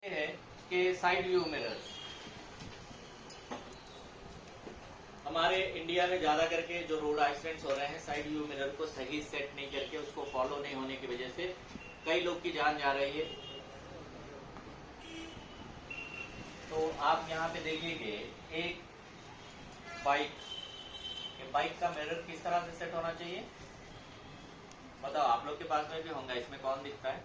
है कि side view mirrors हमारे इंडिया में ज्यादा करके जो रोड एक्सीडेंट्स हो रहे हैं साइड व्यू मिरर को सही सेट नहीं करके उसको फॉलो नहीं होने की वजह से कई लोग की जान जा रही है। तो आप यहाँ पे देखिए एक बाइक का मिरर किस तरह से सेट होना चाहिए बताओ। आप लोग के पास में भी होगा, इसमें कौन दिखता है?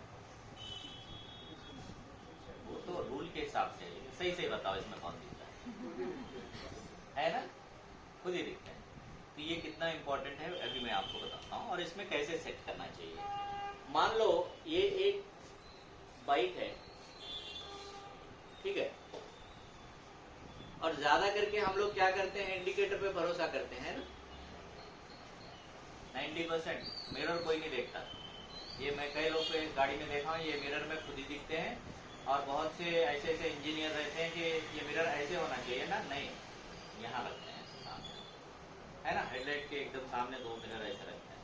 वो तो रूल के हिसाब से सही से बताओ, इसमें कौन दिखता है ना? खुद ही दिखता है। तो ये कितना इंपॉर्टेंट है अभी मैं आपको बताता हूँ और इसमें कैसे सेट करना चाहिए। मान लो ये एक बाइक है, ठीक है, और ज्यादा करके हम लोग क्या करते हैं, इंडिकेटर पे भरोसा करते हैं ना। 90% मिरर कोई नहीं देखता। ये मैं कई लोग को गाड़ी में देखा हूँ, ये मिरर में खुद ही दिखते हैं। और बहुत से ऐसे ऐसे इंजीनियर रहते हैं कि ये मिरर ऐसे होना चाहिए ना, नहीं, यहाँ रखते हैं सामने, है ना, हेडलाइट के एकदम सामने दो मिरर ऐसे रखते हैं।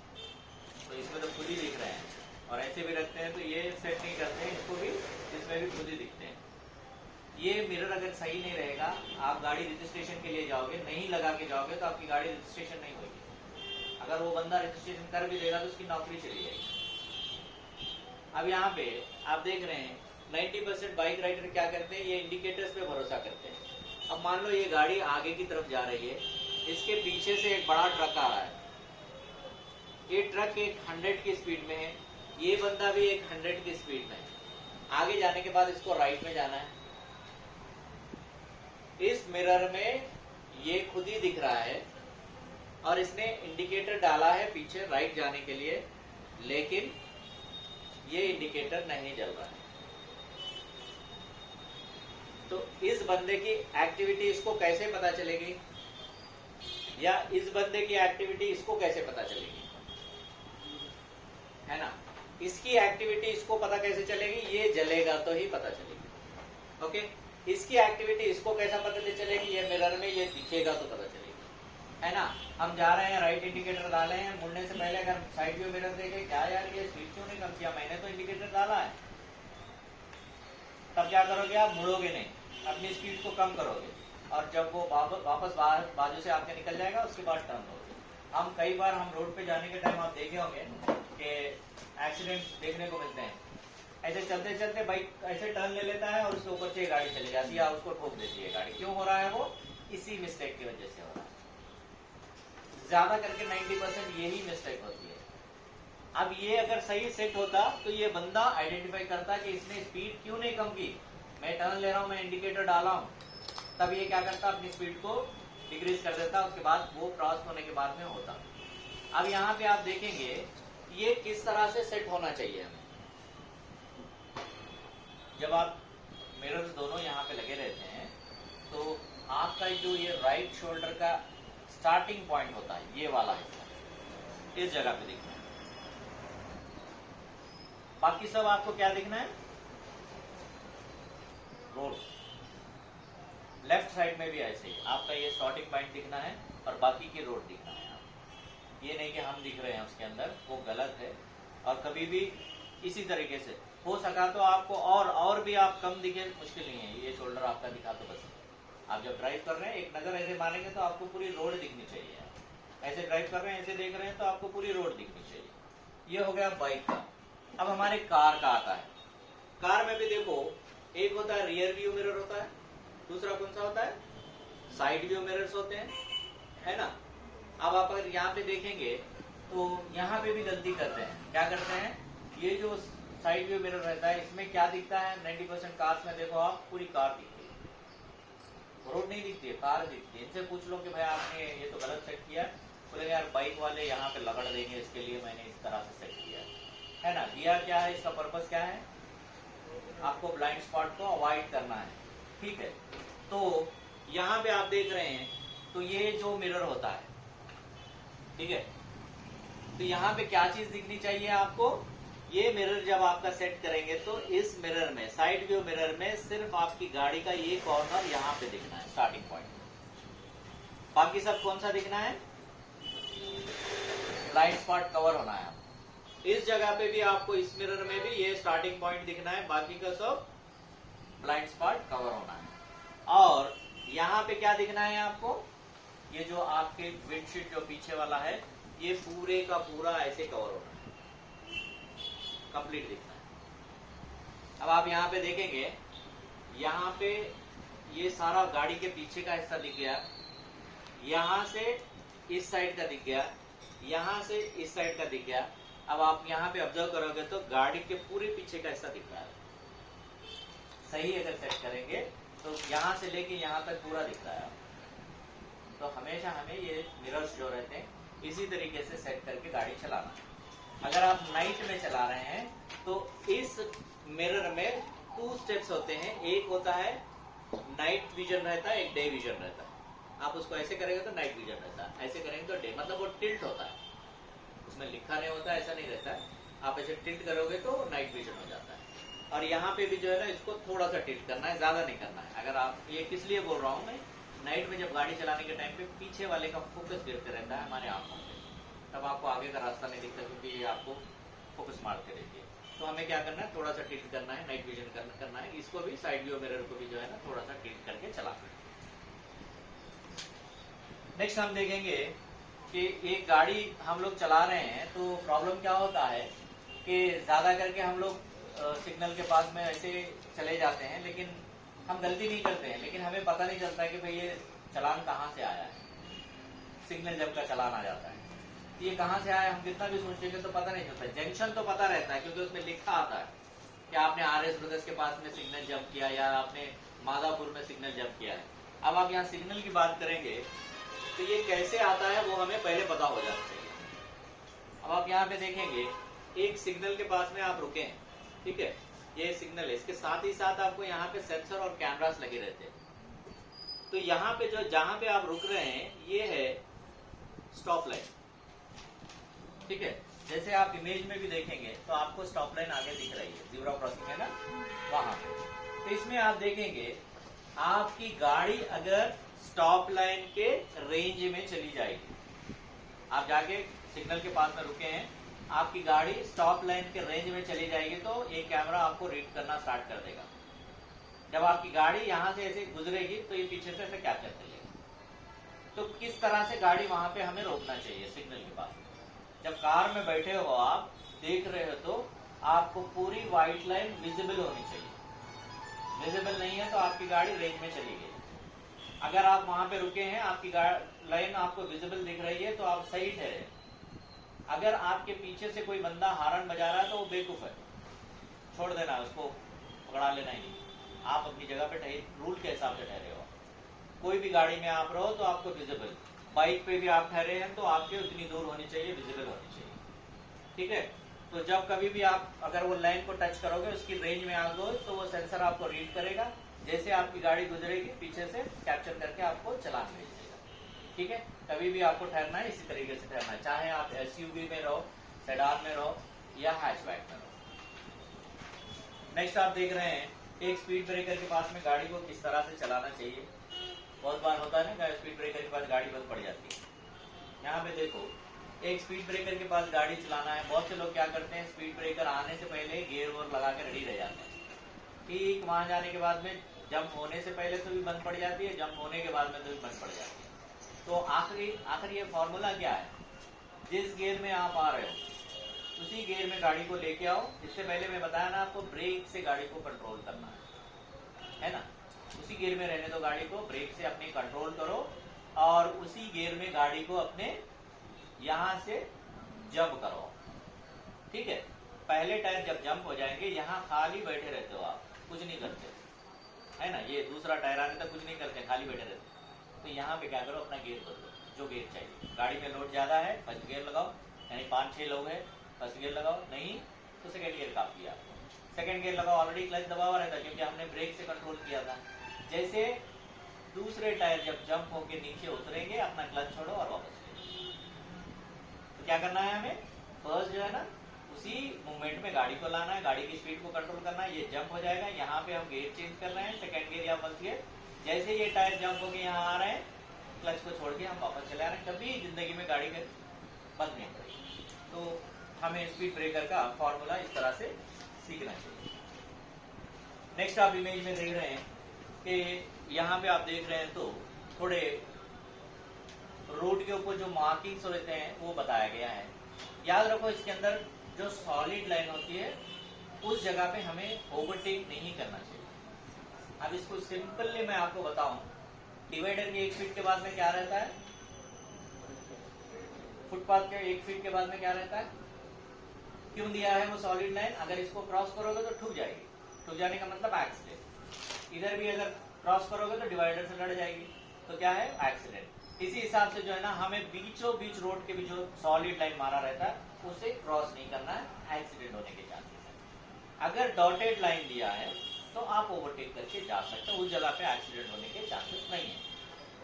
तो इसमें तो खुद ही दिख रहे हैं और ऐसे भी रखते हैं, तो ये सेट नहीं करते हैं इसको भी, इसमें भी खुद ही दिखते हैं। ये मिरर अगर सही नहीं रहेगा, आप गाड़ी रजिस्ट्रेशन के लिए जाओगे, नहीं लगा के जाओगे तो आपकी गाड़ी रजिस्ट्रेशन नहीं होगी। अगर वो बंदा रजिस्ट्रेशन कर भी देगा तो उसकी नौकरी चली जाएगी। अब यहाँ पे आप देख रहे हैं 90% बाइक राइडर क्या करते हैं, ये इंडिकेटर्स पे भरोसा करते हैं। अब मान लो ये गाड़ी आगे की तरफ जा रही है, इसके पीछे से एक बड़ा ट्रक आ रहा है, ये ट्रक एक 100 की स्पीड में है, ये बंदा भी एक 100 की स्पीड में है। आगे जाने के बाद इसको राइट में जाना है। इस मिरर में ये खुद ही दिख रहा है और इसने इंडिकेटर डाला है पीछे राइट जाने के लिए, लेकिन ये इंडिकेटर नहीं जल रहा है। तो इस बंदे की एक्टिविटी इसको कैसे पता चलेगी, या इस बंदे की एक्टिविटी इसको कैसे पता चलेगी, है ना? इसकी एक्टिविटी इसको पता कैसे चलेगी, ये जलेगा तो ही पता चलेगी। ओके, इसकी एक्टिविटी इसको कैसा पता चलेगी, ये मिरर में ये दिखेगा तो पता चलेगी, है ना? हम जा रहे हैं, राइट इंडिकेटर डाले हैं, मुड़ने से पहले अगर साइड व्यू मिरर देखे, क्या यार ये स्पीड क्यों नहीं कम किया, मैंने तो इंडिकेटर डाला है, तब क्या करोगे आप, मुड़ोगे नहीं, अपनी स्पीड को कम करोगे और जब वो वापस बाजू से आपके निकल जाएगा उसके बाद टर्न होगे। हम कई बार हम रोड पे जाने के टाइम आप देखे होंगे कि एक्सीडेंट देखने को मिलते हैं। ऐसे चलते चलते बाइक ऐसे टर्न ले लेता है और उसके ऊपर से गाड़ी चली जाती है, उसको ठोक देती है गाड़ी। क्यों हो रहा है वो? इसी मिस्टेक की वजह से हो रहा है। ज्यादा करके 90% यही मिस्टेक होती है। अब ये अगर सही सेट होता तो ये बंदा आइडेंटिफाई करता कि इसने स्पीड क्यों नहीं कम की, मैं टर्न ले रहा हूं, मैं इंडिकेटर डाला हूं, तब ये क्या करता, अपनी स्पीड को डिक्रीज कर देता, उसके बाद वो क्रॉस होने के बाद में होता। अब यहाँ पे आप देखेंगे ये किस तरह से सेट होना चाहिए हमें। जब आप मिरर्स दोनों यहाँ पे लगे रहते हैं तो आपका जो ये राइट शोल्डर का स्टार्टिंग पॉइंट होता है, ये वाला हिस्सा इस जगह पे दिखना है। बाकी सब आपको क्या दिखना है, रोड। लेफ्ट साइड में भी ऐसे ही आपका ये स्टार्टिंग पॉइंट दिखना है और बाकी की रोड दिखना है। आप ये नहीं कि हम दिख रहे हैं उसके अंदर, वो गलत है। और कभी भी इसी तरीके से हो सका तो आपको और भी आप कम दिखे, मुश्किल नहीं है, ये शोल्डर आपका दिखा तो बस। आप जब ड्राइव कर रहे हैं एक नजर ऐसे मारेंगे तो आपको पूरी रोड दिखनी चाहिए। ऐसे ड्राइव कर रहे हैं, ऐसे देख रहे हैं तो आपको पूरी रोड दिखनी चाहिए। ये हो गया बाइक का। अब हमारे कार का आता है। कार में भी देखो, एक होता है रियर व्यू मिरर होता है, दूसरा कौन सा होता है, साइड व्यू मिरर्स होते हैं, है ना? अब आप अगर यहाँ पे देखेंगे तो यहाँ पे भी गलती करते हैं। क्या करते हैं, ये जो साइड व्यू मिरर रहता है इसमें क्या दिखता है, 90% कार्स में देखो आप, पूरी कार दिखती है, रोड नहीं दिखती है, कार दिखती है। इनसे पूछ लो कि भाई आपने ये तो गलत सेट किया, बोले यार बाइक वाले यहाँ पे लगड़ देंगे, इसके लिए मैंने इस तरह से सेट किया है ना। दिया क्या है, इसका पर्पस क्या है, आपको ब्लाइंड स्पॉट को अवॉइड करना है, ठीक है। तो यहाँ पे आप देख रहे हैं तो ये जो मिरर होता है, ठीक है, तो यहाँ पे क्या चीज दिखनी चाहिए आपको, ये मिरर जब आपका सेट करेंगे तो इस मिरर में, साइड व्यू मिरर में, सिर्फ आपकी गाड़ी का ये कॉर्नर यहाँ पे दिखना है, स्टार्टिंग पॉइंट। बाकी सब कौन सा दिखना है, ब्लाइंड स्पॉट कवर होना है। इस जगह पे भी आपको, इस मिरर में भी ये स्टार्टिंग पॉइंट दिखना है, बाकी का सब ब्लाइंड स्पॉट कवर होना है। और यहाँ पे क्या दिखना है आपको, ये जो आपके विंडशीट जो पीछे वाला है ये पूरे का पूरा ऐसे कवर होना है, कंप्लीट दिखना है। अब आप यहाँ पे देखेंगे, यहाँ पे ये सारा गाड़ी के पीछे का हिस्सा दिख गया, यहाँ से इस साइड का दिख गया, यहाँ से इस साइड का दिख गया। अब आप यहाँ पे ऑब्जर्व करोगे तो गाड़ी के पूरे पीछे का हिस्सा दिख रहा है। सही अगर सेट करेंगे तो यहाँ से लेके यहाँ तक पूरा दिख रहा है। तो हमेशा हमें ये मिरर्स जो रहते हैं इसी तरीके से सेट करके गाड़ी चलाना है। अगर आप नाइट में चला रहे हैं तो इस मिरर में 2 स्टेप्स होते हैं, एक होता है नाइट विजन रहता है, एक डे विजन रहता है। आप उसको ऐसे करेंगे तो नाइट विजन रहता है, ऐसे करेंगे तो डे, मतलब वो टिल्ट होता है, उसमें लिखा नहीं होता, ऐसा नहीं रहता है। आप ऐसे टिल्ट करोगे तो नाइट विजन हो जाता है। और यहाँ पे भी जो है ना, इसको थोड़ा सा टिल्ट करना है, ज्यादा नहीं करना है। अगर आप, ये किस लिए बोल रहा हूँ मैं, नाइट में जब गाड़ी चलाने के टाइम पे पीछे वाले का फोकस गिरते रहता है हमारे आंखों पे, तब आपको आगे का रास्ता नहीं दिखता, क्योंकि ये आपको फोकस मारते रहती है। तो हमें क्या करना है, थोड़ा सा टिल्ट करना है, नाइट विजन करना है। इसको भी, साइड व्यू मिरर को भी जो है ना थोड़ा सा टिल्ट करके चलाना है। नेक्स्ट हम देखेंगे कि एक गाड़ी हम लोग चला रहे हैं तो प्रॉब्लम क्या होता है कि ज्यादा करके हम लोग सिग्नल के पास में ऐसे चले जाते हैं, लेकिन हम गलती नहीं करते हैं, लेकिन हमें पता नहीं चलता है कि भाई ये चलान कहाँ से आया है। सिग्नल जब का चलान आ जाता है, ये कहाँ से आया, हम कितना भी सोचेंगे तो पता नहीं चलता। जंक्शन तो पता रहता है क्योंकि उसमें लिखा आता है कि आपने RS ब्रदर्स के पास में सिग्नल जंप किया या आपने मादापुर में सिग्नल जंप किया है। अब आप यहाँ सिग्नल की बात करेंगे तो ये कैसे आता है वो हमें पहले पता हो जाना चाहिए। अब आप यहाँ पे देखेंगे, एक सिग्नल के पास में आप रुके हैं, ठीक है, ये सिग्नल है, इसके साथ ही साथ आपको यहाँ पे सेंसर और कैमरास लगे रहते हैं। तो यहाँ पे जो, जहां पे आप रुक रहे हैं ये है स्टॉप लाइन, ठीक है। जैसे आप इमेज में भी देखेंगे तो आपको स्टॉप लाइन आगे दिख रही है, ज़ेब्रा क्रॉसिंग है ना वहां पे। तो इसमें आप देखेंगे आपकी गाड़ी अगर स्टॉप लाइन के रेंज में चली जाएगी, आप जाके सिग्नल के पास में रुके हैं, आपकी गाड़ी स्टॉप लाइन के रेंज में चली जाएगी तो ये कैमरा आपको रीड करना स्टार्ट कर देगा। जब आपकी गाड़ी यहाँ से ऐसे गुजरेगी तो ये पीछे से ऐसे कैप्चर कर लेगा। तो किस तरह से गाड़ी वहां पे हमें रोकना चाहिए सिग्नल के पास। जब कार में बैठे हो, आप देख रहे हो तो आपको पूरी व्हाइट लाइन विजिबल होनी चाहिए। विजिबल नहीं है तो आपकी गाड़ी रेंज में चली गई। अगर आप वहां पे रुके हैं, आपकी लाइन आपको विजिबल दिख रही है तो आप सही ठहरे। अगर आपके पीछे से कोई बंदा हारन बजा रहा है तो वो बेवकूफ है, छोड़ देना, उसको पकड़ा लेना ही। आप अपनी जगह पे रूल के हिसाब से ठहरे हो। कोई भी गाड़ी में आप रहो तो आपको विजिबल, बाइक पे भी आप ठहरे हैं तो आपके उतनी दूर होनी चाहिए, विजिबल होनी चाहिए, ठीक है। तो जब कभी भी आप अगर वो लाइन को टच करोगे, उसकी रेंज में आ गए तो वो सेंसर आपको रीड करेगा, जैसे आपकी गाड़ी गुजरेगी पीछे से कैप्चर करके आपको चलान भेज देगा, ठीक है। कभी भी आपको ठहरना है इसी तरीके से ठहरना है, चाहे आप SUV में रहो, सेडान में रहो या हैचबैक में रहो। नेक्स्ट आप देख रहे हैं, एक स्पीड ब्रेकर के पास में गाड़ी को किस तरह से चलाना चाहिए। बहुत बार होता है ना, स्पीड ब्रेकर के पास गाड़ी बंद पड़ जाती है। यहाँ पे देखो, एक स्पीड ब्रेकर के पास गाड़ी चलाना है, बहुत से लोग क्या करते हैं, स्पीड ब्रेकर आने से पहले गियर वोर लगा के रेडी रह जाते हैं। ठीक वहां जाने के बाद में जंप होने से पहले तो भी बंद पड़ जाती है, जंप होने के बाद में तो भी बंद पड़ जाती है। तो आखिर ये फॉर्मूला क्या है, जिस गियर में आप आ रहे हो उसी गियर में गाड़ी को लेके आओ। इससे पहले मैं बताया ना आपको, ब्रेक से गाड़ी को कंट्रोल करना है ना। उसी गियर में रहने दो गाड़ी को, ब्रेक से अपने कंट्रोल करो और उसी गियर में गाड़ी को अपने यहां से जंप करो, ठीक है। पहले टायर जब जंप हो जाएंगे, यहाँ खाली बैठे रहते हो आप, कुछ नहीं करते, है ना। ये दूसरा टायर आने तक कुछ नहीं करते, खाली बैठे रहते। तो यहाँ पे क्या करो, अपना गियर बदलो, जो गियर चाहिए। गाड़ी में लोड ज्यादा है, फर्स्ट गियर लगाओ, यानी 5-6 लोग हैं, फर्स्ट गियर लगाओ, नहीं तो सेकंड गियर काफी है आपको। सेकंड गियर लगाओ, ऑलरेडी क्लच दबा हुआ रहता है क्योंकि हमने ब्रेक से कंट्रोल किया था। जैसे दूसरे टायर जब जंप होके नीचे उतरेंगे, अपना क्लच छोड़ो और वापस ले। तो क्या करना है हमें, फर्स्ट जो है ना उसी मूवमेंट में गाड़ी को लाना है, गाड़ी की स्पीड को कंट्रोल करना है। ये जंप हो जाएगा, यहाँ पे हम गियर चेंज कर रहे हैं, सेकंड गियर या फर्स्ट गियर। जैसे ये टायर जंप होके यहाँ आ रहे हैं, क्लच को छोड़ के हम वापस चले आ रहे हैं। कभी जिंदगी में गाड़ी के बंद नहीं पड़ेगी। तो हमें स्पीड ब्रेकर का फॉर्मूला इस तरह से सीखना चाहिए। नेक्स्ट आप इमेज में देख रहे हैं कि यहाँ पे आप देख रहे हैं तो थोड़े रोड के ऊपर जो मार्किंग्स होते हैं वो बताया गया है। याद रखो इसके अंदर जो सॉलिड लाइन होती है उस जगह पे हमें ओवरटेक नहीं करना चाहिए। अब इसको सिंपली मैं आपको बताऊं, डिवाइडर के 1 फीट के बाद में क्या रहता है, फुटपाथ के 1 फीट के बाद में क्या रहता है, क्यों दिया है वो सॉलिड लाइन? अगर इसको क्रॉस करोगे तो ठुक जाएगी, ठुक जाने का मतलब एक्सीडेंट। इधर भी अगर क्रॉस करोगे तो डिवाइडर से लड़ जाएगी, तो क्या है, एक्सीडेंट। इसी हिसाब से जो है ना हमें बीचों बीच रोड के भी जो सॉलिड लाइन मारा रहता है उसे क्रॉस नहीं करना है, एक्सीडेंट होने के चांसेस है। अगर डॉटेड लाइन दिया है तो आप ओवरटेक करके जा सकते हो, उस जगह पे एक्सीडेंट होने के चांसेस नहीं है।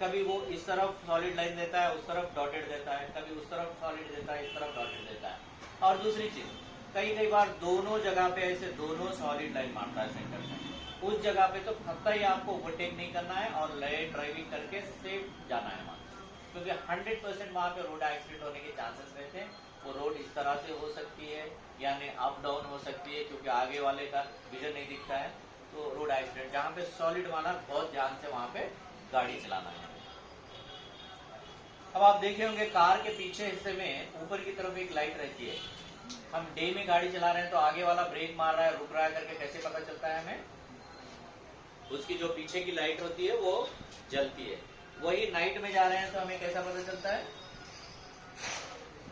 कभी वो इस तरफ सॉलिड लाइन देता है, उस तरफ डॉटेड देता है, कभी उस तरफ सॉलिड देता है, इस तरफ डॉटेड देता है। और दूसरी चीज, कई बार दोनों जगह पे ऐसे दोनों सॉलिड लाइन मारता है सेंटर में, उस जगह पे तो कतई आपको ओवरटेक नहीं करना है और लेट ड्राइविंग करके सेफ जाना है वहां, क्योंकि 100% वहां पे रोड एक्सीडेंट होने के चांसेस रहते हैं। वो रोड इस तरह से हो सकती है, यानी अप डाउन हो सकती है, क्योंकि आगे वाले का विजन नहीं दिखता है, तो रोड एक्सीडेंट। जहां पे सॉलिड माना बहुत ध्यान से वहां पे गाड़ी चलाना है। अब आप देखे होंगे कार के पीछे हिस्से में ऊपर की तरफ एक लाइट रहती है। हम डे में गाड़ी चला रहे हैं तो आगे वाला ब्रेक मार रहा है, रुक रहा है करके कैसे पता चलता है हमें? उसकी जो पीछे की लाइट होती है वो जलती है। वही नाइट में जा रहे हैं तो हमें कैसा पता चलता है?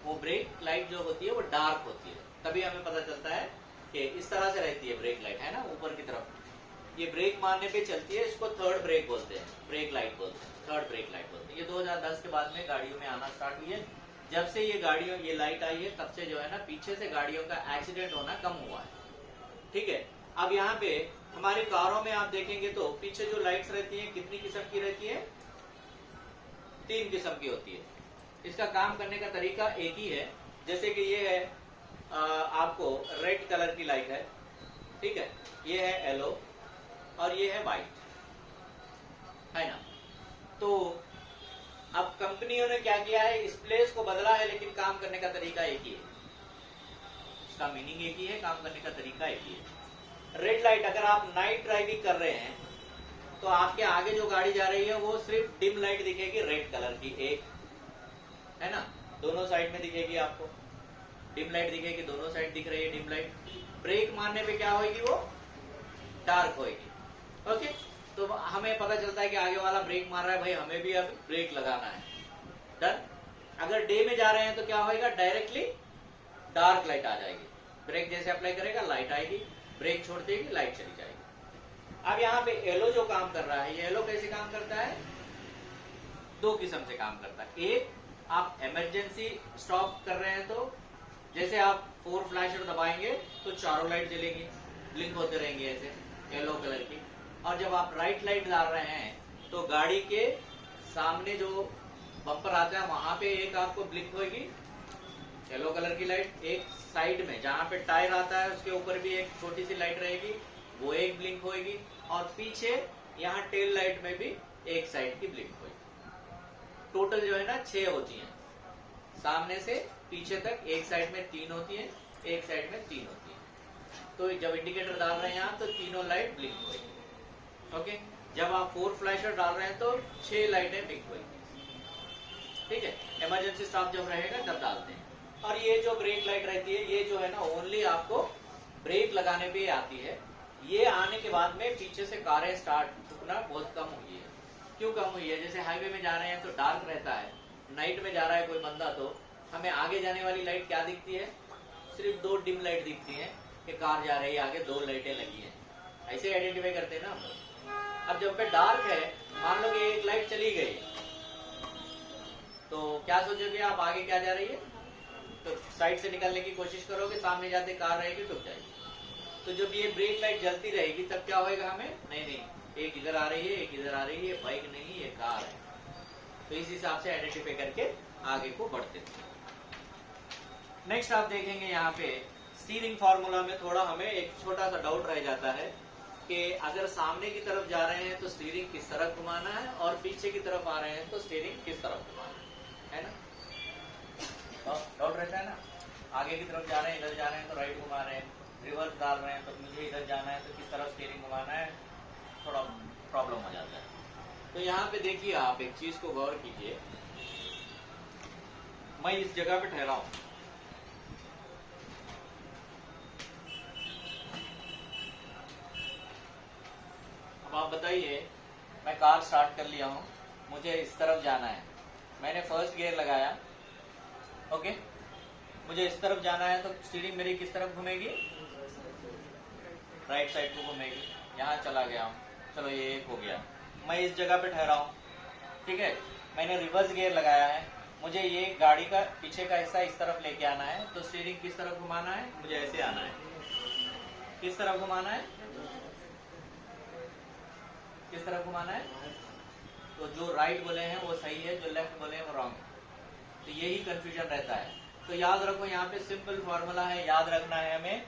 वो ब्रेक लाइट जो होती है वो डार्क होती है, तभी हमें पता चलता है कि इस तरह से रहती है ब्रेक लाइट, है ना, ऊपर की तरफ। ये ब्रेक मारने पे चलती है, इसको थर्ड ब्रेक बोलते हैं, ब्रेक लाइट बोलते हैं, थर्ड ब्रेक लाइट बोलते हैं। ये 2010 के बाद में गाड़ियों में आना स्टार्ट हुई है। जब से ये लाइट आई है तब से जो है ना पीछे से गाड़ियों का एक्सीडेंट होना कम हुआ है। ठीक है, अब यहाँ पे हमारी कारों में आप देखेंगे तो पीछे जो लाइट्स रहती हैं कितनी किस्म की रहती है? 3 किस्म की होती है। इसका काम करने का तरीका एक ही है। जैसे कि ये है आपको रेड कलर की लाइट है, ठीक है, ये है येलो और ये है व्हाइट, है ना। तो अब कंपनियों ने क्या किया है, इस प्लेस को बदला है, लेकिन काम करने का तरीका एक ही है, इसका मीनिंग एक ही है, काम करने का तरीका एक ही है। रेड लाइट, अगर आप नाइट ड्राइविंग कर रहे हैं तो आपके आगे जो गाड़ी जा रही है वो सिर्फ डिम लाइट दिखेगी रेड कलर की, एक, है ना, दोनों साइड में दिखेगी आपको, डिम लाइट दिखेगी, दोनों साइड दिख रही है डिम लाइट। ब्रेक मारने पे क्या होगी, वो डार्क होगी। ओके, तो हमें पता चलता है कि आगे वाला ब्रेक मार रहा है, भाई हमें भी अब ब्रेक लगाना है, डन। अगर डे में जा रहे हैं तो क्या होगा, डायरेक्टली डार्क लाइट आ जाएगी, ब्रेक जैसे अप्लाई करेगा लाइट आएगी, ब्रेक छोड़ देगी लाइट चली जाएगी। अब यहाँ पे येलो जो काम कर रहा है, ये येलो कैसे काम करता है? 2 किस्म से काम करता है। एक, आप इमरजेंसी स्टॉप कर रहे हैं तो जैसे आप 4 फ्लैशर दबाएंगे तो चारों लाइट जलेंगी, ब्लिंक होते रहेंगे ऐसे येलो कलर की। और जब आप राइट लाइट डाल रहे हैं तो गाड़ी के सामने जो बम्पर आता है वहां पे एक आपको ब्लिंक होगी येलो कलर की लाइट, एक साइड में जहां पे टायर आता है उसके ऊपर भी एक छोटी सी लाइट रहेगी, वो एक ब्लिंक होगी, और पीछे यहाँ टेल लाइट में भी एक साइड की ब्लिंक होगी। टोटल जो है ना 6 होती हैं, सामने से पीछे तक एक साइड में 3 होती है, एक साइड में 3 होती है। तो जब इंडिकेटर डाल रहे हैं यहाँ तो तीनों लाइट ब्लिंक होगी। ओके, जब आप 4 फ्लैशर डाल रहे हैं तो 6 लाइटें ब्लिंक होगी। ठीक है, इमरजेंसी स्टॉप जब रहेगा तब डालते हैं। और ये जो ब्रेक लाइट रहती है ये जो है ना ओनली आपको ब्रेक लगाने पे आती है। ये आने के बाद में पीछे से कारें स्टार्ट ठुकना बहुत कम हुई है। क्यों कम हुई है? जैसे हाईवे में जा रहे हैं तो डार्क रहता है, नाइट में जा रहा है कोई बंदा तो हमें आगे जाने वाली लाइट क्या दिखती है? सिर्फ 2 डिम लाइट दिखती है कि कार जा रही है, आगे 2 लाइटें लगी है, ऐसे आइडेंटिफाई करते हैं ना हम लोग। अब जब पे डार्क है, मान लो कि एक लाइट चली गई तो क्या सोचोगे आप, आगे क्या जा रही है? तो साइड से निकलने की कोशिश करोगे, सामने जाते कार रहेगी, टूट जाएगी। तो जब ये ब्रेक लाइट जलती रहेगी तब क्या होएगा हमें? नहीं, एक इधर आ रही है, एक इधर आ रही है, बाइक नहीं ये कार है। तो इस हिसाब से आइडेंटिफाई करके आगे को बढ़ते थे। नेक्स्ट आप देखेंगे यहाँ पे स्टीयरिंग फार्मूला में थोड़ा हमें एक छोटा सा डाउट रह जाता है कि अगर सामने की तरफ जा रहे हैं तो स्टीयरिंग किस तरफ घुमाना है और पीछे की तरफ आ रहे हैं तो स्टीयरिंग किस तरफ घुमाना है ना? डाउट रहता है ना, आगे की तरफ जा रहे हैं, इधर जा रहे हैं तो राइट घुमा रहे हैं, रिवर्स डाल रहे हैं तो मुझे इधर जाना है तो किस तरह स्टीयरिंग घुमाना है, थोड़ा प्रॉब्लम हो जाता है। तो यहाँ पे देखिए आप एक चीज को गौर कीजिए, मैं इस जगह पे ठहरा हूं, अब आप बताइए मैं कार स्टार्ट कर लिया हूं, मुझे इस तरफ जाना है, मैंने फर्स्ट गियर लगाया, ओके, मुझे इस तरफ जाना है तो स्टीयरिंग मेरी किस तरफ घूमेगी, राइट साइड को घूमेगी। यहाँ चला गया हूँ, चलो ये एक हो गया, मैं इस जगह पे ठहरा हूँ, ठीक है, मैंने रिवर्स गियर लगाया है, मुझे ये गाड़ी का पीछे का हिस्सा इस तरफ लेके आना है, तो स्टीयरिंग किस तरफ घुमाना है, मुझे ऐसे आना है, किस तरफ घुमाना है, किस तरफ घुमाना है, तो जो राइट बोले हैं वो सही है, जो लेफ्ट बोले हैं वो रॉन्ग है, तो यही कंफ्यूजन रहता है। तो याद रखो यहाँ पे सिंपल फॉर्मूला है, याद रखना है हमें,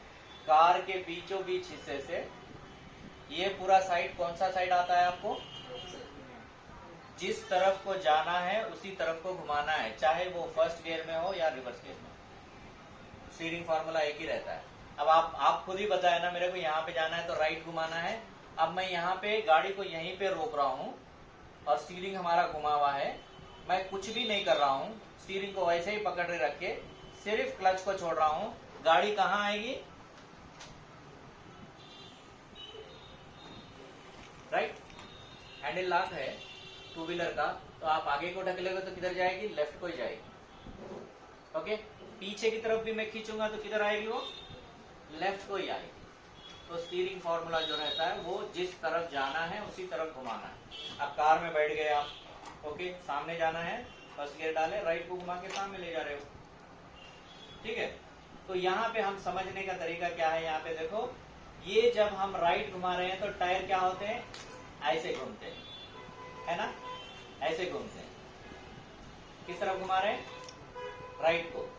कार के बीचों बीच हिस्से से ये पूरा साइड, कौन सा साइड आता है आपको, जिस तरफ को जाना है उसी तरफ को घुमाना है, चाहे वो फर्स्ट गियर में हो या रिवर्स गियर में, स्टीयरिंग फॉर्मूला एक ही रहता है। अब आप खुद ही बताए ना, मेरे को यहाँ पे जाना है तो राइट घुमाना है, अब मैं यहाँ पे गाड़ी को यहीं पे रोक रहा हूँ और स्टीयरिंग हमारा घुमा हुआ है, मैं कुछ भी नहीं कर रहा हूँ, स्टीयरिंग को वैसे ही पकड़ रख के सिर्फ क्लच को छोड़ रहा हूँ, गाड़ी कहाँ आएगी, राइट, हैंडल लॉक है टू व्हीलर का, तो आप आगे को ढकेलोगे तो किधर जाएगी, लेफ्ट को ही जाएगी, ओके, पीछे की तरफ भी मैं खींचूंगा तो किधर आएगी वो, लेफ्ट को ही आएगी। तो स्टीयरिंग फॉर्मूला जो रहता है वो जिस तरफ जाना है उसी तरफ घुमाना है। अब कार में बैठ गए आप, ओके, सामने जाना है, फर्स्ट गियर डाले, राइट को घुमा के सामने ले जा रहे हो, ठीक है। तो यहाँ पे हम समझने का तरीका क्या है, यहाँ पे देखो, ये जब हम राइट घुमा रहे हैं तो टायर क्या होते हैं, ऐसे घूमते हैं, है ना, ऐसे घूमते हैं, किस तरफ घुमा रहे हैं, राइट को।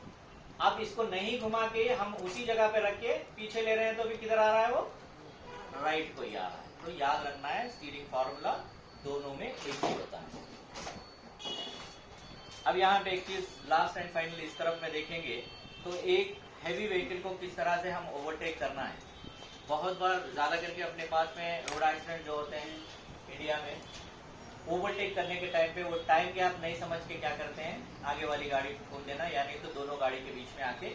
अब इसको नहीं घुमा के हम उसी जगह पे रख के पीछे ले रहे हैं तो भी किधर आ रहा है वो, राइट को ही आ रहा है। तो याद रखना है स्टीयरिंग फॉर्मूला दोनों में एक ही होता है। अब यहाँ पे एक चीज लास्ट एंड फाइनल इस तरफ में देखेंगे तो एक हैवी व्हीकल को किस तरह से हम ओवरटेक करना है। बहुत बार ज्यादा करके अपने पास में रोड एक्सीडेंट जो होते हैं इंडिया में, ओवरटेक करने के टाइम पे वो टाइम गैप नहीं समझ के क्या करते हैं, आगे वाली गाड़ी को ठोक देना, यानी तो दोनों गाड़ी के बीच में आके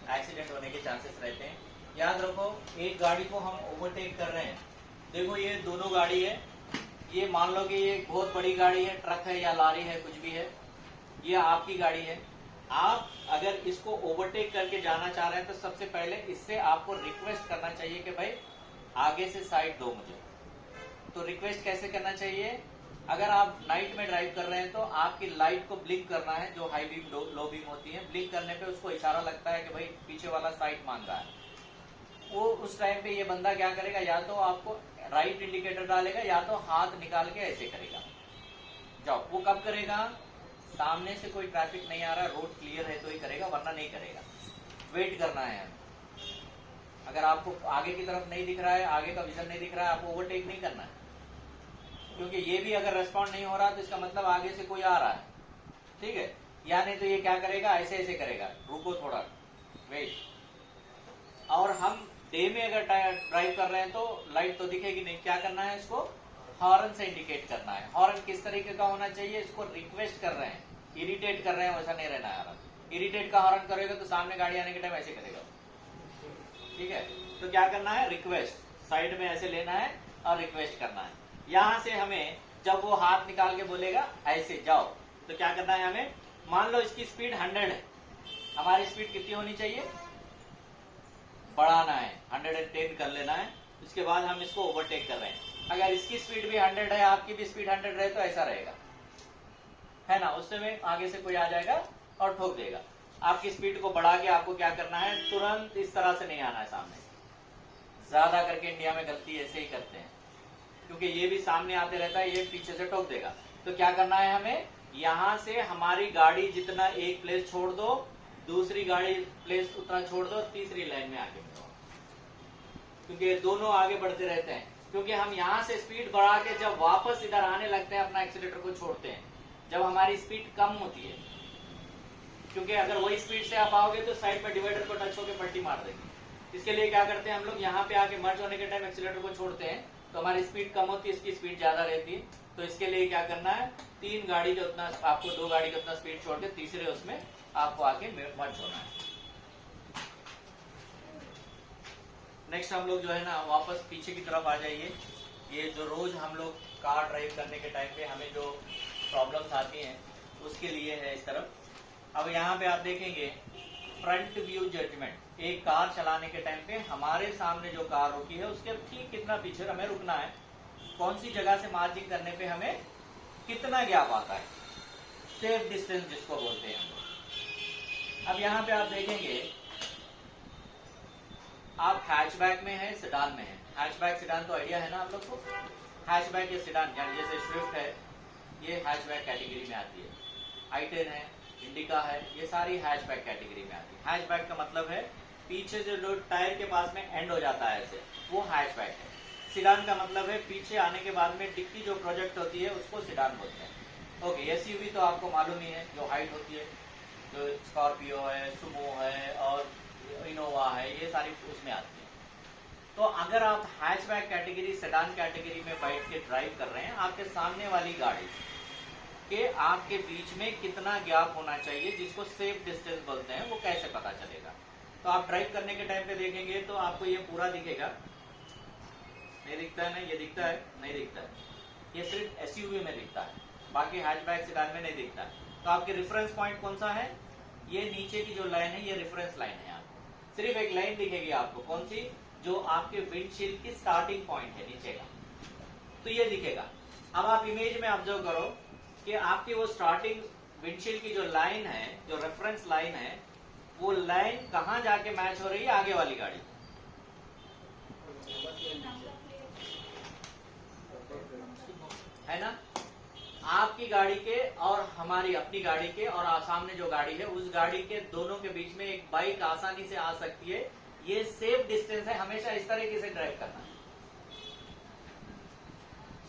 एक्सीडेंट होने के चांसेस रहते हैं। याद रखो, एक गाड़ी को हम ओवरटेक कर रहे हैं, देखो ये दोनों गाड़ी है, ये मान लो कि ये बहुत बड़ी गाड़ी है, ट्रक है या लारी है, कुछ भी है, ये आपकी गाड़ी है। आप अगर इसको ओवरटेक करके जाना चाह रहे हैं तो सबसे पहले इससे आपको रिक्वेस्ट करना चाहिए कि भाई आगे से साइड दो मुझे। तो रिक्वेस्ट कैसे करना चाहिए, अगर आप नाइट में ड्राइव कर रहे हैं तो आपकी लाइट को ब्लिंक करना है, जो हाई बीम लो बीम होती है, ब्लिंक करने पे उसको इशारा लगता है कि भाई पीछे वाला साइड मांग रहा है। वो उस टाइम पे ये बंदा क्या करेगा, या तो आपको राइट इंडिकेटर डालेगा या तो हाथ निकाल के ऐसे करेगा, जाओ। वो कब करेगा, सामने से कोई ट्रैफिक नहीं आ रहा, रोड क्लियर है तो ही करेगा, वरना नहीं करेगा। वेट करना है हमें। अगर आपको आगे की तरफ नहीं दिख रहा है, आगे का विजन नहीं दिख रहा है, आपको ओवरटेक नहीं करना है, क्योंकि ये भी अगर रेस्पॉन्ड नहीं हो रहा तो इसका मतलब आगे से कोई आ रहा है, ठीक है। या नहीं तो ये क्या करेगा, ऐसे ऐसे करेगा, रुको थोड़ा, वेट। और हम डे में अगर ड्राइव कर रहे हैं तो लाइट तो दिखेगी नहीं, क्या करना है, इसको हॉर्न से इंडिकेट करना है। हॉर्न किस तरीके का होना चाहिए, इसको रिक्वेस्ट कर रहे हैं, इरिटेट कर रहे हैं, वैसा नहीं रहना है। इरिटेट का हॉर्न करेगा तो सामने गाड़ी आने के टाइम ऐसे करेगा, ठीक है। तो क्या करना है, रिक्वेस्ट, साइड में ऐसे लेना है और रिक्वेस्ट करना है। यहां से हमें जब वो हाथ निकाल के बोलेगा ऐसे जाओ, तो क्या करना है हमें, मान लो इसकी स्पीड 100 है, हमारी स्पीड कितनी होनी चाहिए, बढ़ाना है, 110 कर लेना है। उसके बाद हम इसको ओवरटेक कर रहे हैं, अगर इसकी स्पीड भी 100 है, आपकी भी स्पीड 100 रहे तो ऐसा रहेगा, है ना, उससे में आगे से कोई आ जाएगा और ठोक देगा। आपकी स्पीड को बढ़ा के आपको क्या करना है, तुरंत इस तरह से नहीं आना है सामने। ज्यादा करके इंडिया में गलती ऐसे ही करते हैं, क्योंकि ये भी सामने आते रहता है, ये पीछे से ठोक देगा। तो क्या करना है हमें, यहां से हमारी गाड़ी जितना एक प्लेस छोड़ दो, दूसरी गाड़ी प्लेस उतना छोड़ दो, तीसरी लाइन में आगे बढ़ो, क्योंकि दोनों आगे बढ़ते रहते हैं। क्योंकि हम यहाँ से स्पीड बढ़ा के जब वापस इधर आने लगते हैं, अपना एक्सीलेटर को छोड़ते हैं जब हमारी स्पीड कम होती है, क्योंकि अगर वही स्पीड से आप आओगे तो साइड में डिवाइडर को टच होकर पलटी मार देंगे, इसके लिए क्या करते हैं हम लोग, यहाँ पे आके मर्ज होने के टाइम एक्सीलरेटर को छोड़ते हैं तो हमारी स्पीड कम होती है, इसकी स्पीड ज्यादा रहती है। तो इसके लिए क्या करना है, 3 गाड़ी के उतना आपको 2 गाड़ी के उतना स्पीड छोड़ के तीसरे उसमें आपको आके मर्ज होना है। नेक्स्ट हम लोग जो है ना वापस पीछे की तरफ आ जाइए। ये जो रोज हम लोग कार ड्राइव करने के टाइम पे हमें जो प्रॉब्लम्स आती हैं उसके लिए है इस तरफ। अब यहाँ पे आप देखेंगे फ्रंट व्यू जजमेंट। एक कार चलाने के टाइम पे हमारे सामने जो कार रुकी है उसके ठीक कितना पीछे हमें रुकना है, कौन सी जगह से मार्जिंग करने पे हमें कितना गैप आता है, सेफ डिस्टेंस जिसको बोलते हैं हम लोग। अब यहाँ पे आप देखेंगे आप हैचबैक में है, सेडान में है। हैचबैक सेडान तो आइडिया है ना आप लोग को। हैचबैक या सेडान यानी जैसे स्विफ्ट है ये हैचबैक कैटेगरी में आती है, i10 है, इंडिका है, ये सारी हैचबैक कैटेगरी में आती है। हैचबैक का मतलब है पीछे से जो टायर के पास में एंड हो जाता है ऐसे, वो हैचबैक है। सेडान का मतलब है पीछे आने के बाद में डिक्की जो प्रोजेक्ट होती है उसको सेडान बोलते हैं। ओके, एसयूवी तो आपको मालूम ही है, जो हाइट होती है, जो स्कॉर्पियो है, सुमो है और इनोवा है, ये सारी उसमें आती है। तो अगर आप हैचबैक कैटेगरी, सेडान कैटेगरी में बैठ के ड्राइव कर रहे हैं, आपके सामने वाली गाड़ी के आपके बीच में कितना गैप होना चाहिए जिसको सेफ डिस्टेंस बोलते हैं, वो कैसे पता चलेगा। तो आप ड्राइव करने के टाइम पे देखेंगे तो आपको ये पूरा दिखेगा, नहीं दिखता है ना, ये दिखता है, नहीं दिखता है, ये सिर्फ एसयूवी में दिखता है, बाकी हैचबैक सेडान में नहीं दिखता है। तो आपके रेफरेंस पॉइंट कौन सा है, ये नीचे की जो लाइन है ये रेफरेंस लाइन है। आपको सिर्फ एक लाइन दिखेगी, आपको कौन सी, जो आपके विंडशील्ड की स्टार्टिंग पॉइंट है नीचे का, तो ये दिखेगा। अब आप इमेज में ऑब्जर्व करो कि आपकी वो स्टार्टिंग विंडशील्ड की जो लाइन है, जो रेफरेंस लाइन है, वो लाइन कहां जाके मैच हो रही है, आगे वाली गाड़ी, है ना। आपकी गाड़ी के और हमारी अपनी गाड़ी के और सामने जो गाड़ी है उस गाड़ी के दोनों के बीच में एक बाइक आसानी से आ सकती है। ये सेफ डिस्टेंस है, हमेशा इस तरीके से ड्राइव करना है।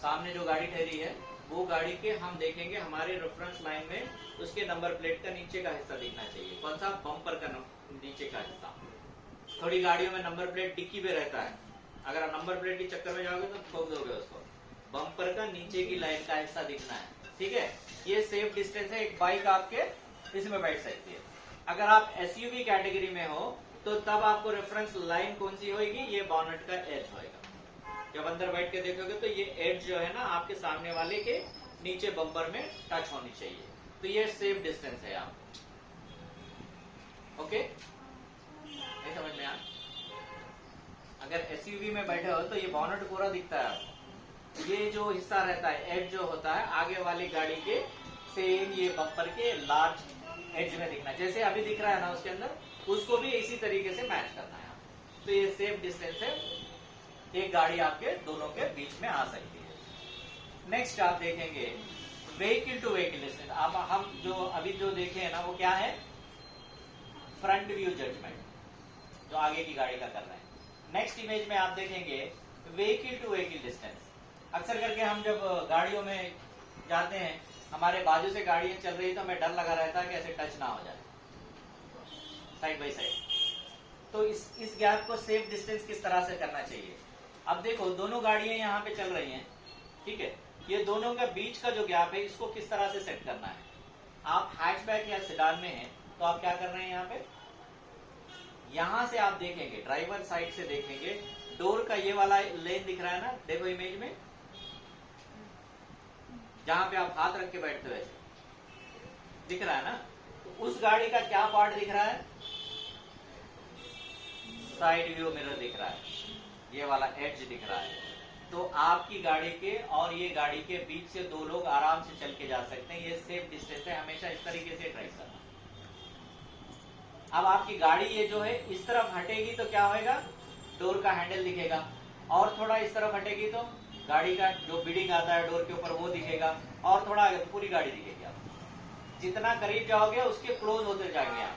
सामने जो गाड़ी ठहरी है वो गाड़ी के हम देखेंगे हमारे रेफरेंस लाइन में उसके नंबर प्लेट का नीचे का हिस्सा दिखना चाहिए। कौन सा, बम्पर का नीचे का हिस्सा। थोड़ी गाड़ियों में नंबर प्लेट डिक्की पे रहता है, अगर आप नंबर प्लेट के चक्कर में जाओगे तो ठोक दोगे उसको। बम्पर का नीचे की लाइन का हिस्सा दिखना है, ठीक है। ये सेफ डिस्टेंस है, एक बाइक आपके इसमें बैठ सकती है। अगर आप एसयूवी कैटेगरी में हो तो तब आपको रेफरेंस लाइन कौन सी होगी, ये बॉनेट का एज होएगा। जब अंदर बैठ के देखोगे तो ये एज जो है ना आपके सामने वाले के नीचे बम्पर में टच होनी चाहिए, तो ये सेफ डिस्टेंस है आप। ओके, नहीं समझ में आया। अगर एसयूवी में बैठे हो तो ये बॉनेट पूरा दिखता है आपको, ये जो हिस्सा रहता है एज जो होता है आगे वाली गाड़ी के सेम ये बम्पर के लार्ज एज में दिखना, जैसे अभी दिख रहा है ना उसके अंदर, उसको भी इसी तरीके से मैच करना है। तो ये सेफ डिस्टेंस है, एक गाड़ी आपके दोनों के बीच में आ सकती है। नेक्स्ट आप देखेंगे व्हीकल टू व्हीकल डिस्टेंस। अब हम जो अभी जो देखे हैं ना वो क्या है, फ्रंट व्यू जजमेंट, जो आगे की गाड़ी का कर रहे हैं। नेक्स्ट इमेज में आप देखेंगे व्हीकल टू व्हीकल डिस्टेंस। अक्सर करके हम जब गाड़ियों में जाते हैं, हमारे बाजू से गाड़ियां चल रही तो हमें डर लगा रहता है कि ऐसे टच ना हो जाए साइड बाई साइड। तो इस गैप को सेफ डिस्टेंस किस तरह से करना चाहिए। अब देखो दोनों गाड़ियां यहाँ पे चल रही हैं, ठीक है, ये दोनों के बीच का जो गैप है इसको किस तरह से सेट करना है। आप हैचबैक या सेडान में हैं तो आप क्या कर रहे हैं, यहाँ पे यहां से आप देखेंगे ड्राइवर साइड से देखेंगे, डोर का ये वाला लेन दिख रहा है ना, देखो इमेज में जहां पे आप हाथ रख के बैठते हुए दिख रहा है ना, तो उस गाड़ी का क्या पार्ट दिख रहा है, साइड व्यू मिरर दिख रहा है, ये वाला एड्ज दिख रहा है। तो आपकी गाड़ी के और ये गाड़ी के बीच से दो लोग आराम से चल के जा सकते हैं, ये सेफ डिस्टेंस है, हमेशा इस तरीके से ड्राइव करना। अब आपकी गाड़ी ये जो है इस तरफ हटेगी तो क्या होगा, डोर का हैंडल दिखेगा, और थोड़ा इस तरफ हटेगी तो गाड़ी का जो बिडिंग आता है डोर के ऊपर वो दिखेगा, और थोड़ा आगे तो पूरी गाड़ी दिखेगी। आप जितना करीब जाओगे उसके क्लोज होते जाएंगे, आप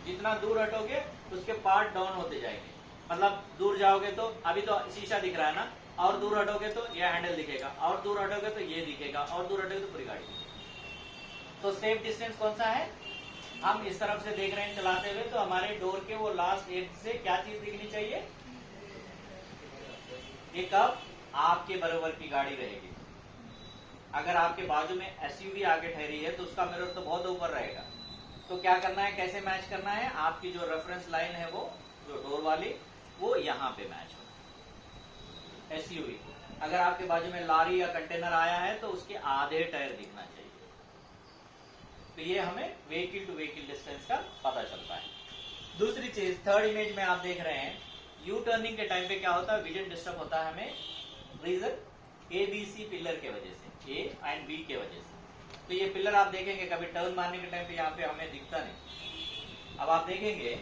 जितना दूर हटोगे उसके पार्ट डाउन होते जाएंगे। मतलब दूर जाओगे तो अभी तो शीशा दिख रहा है ना, और दूर हटोगे तो ये हैंडल दिखेगा, और दूर हटोगे तो ये दिखेगा, और दूर हटोगे तो पूरी गाड़ी दिखेगी। तो सेफ डिस्टेंस कौन सा है, हम इस तरफ से देख रहे हैं चलाते हुए, तो हमारे डोर के वो लास्ट एज से क्या चीज दिखनी चाहिए, ये कब आपके बराबर की गाड़ी रहेगी। अगर आपके बाजू में एसयूवी आगे ठहरी है तो उसका मिरर तो बहुत ऊपर रहेगा। तो क्या करना है, कैसे मैच करना है, आपकी जो रेफरेंस लाइन है वो जो डोर वाली वो यहाँ पे मैच हो एसयूवी। अगर आपके बाजू में लारी या कंटेनर आया है तो उसके आधे टायर दिखना चाहिए। तो ये हमें व्हीकल टू व्हीकल डिस्टेंस का पता चलता है। दूसरी चीज, थर्ड इमेज में आप देख रहे हैं यू टर्निंग के टाइम पे क्या होता है, विजन डिस्टर्ब होता है हमें, रीजन ABC पिलर के वजह से, A एंड B के वजह से। तो ये पिलर आप देखेंगे कभी टर्न मारने के टाइम पे यहाँ पे हमें दिखता नहीं। अब आप देखेंगे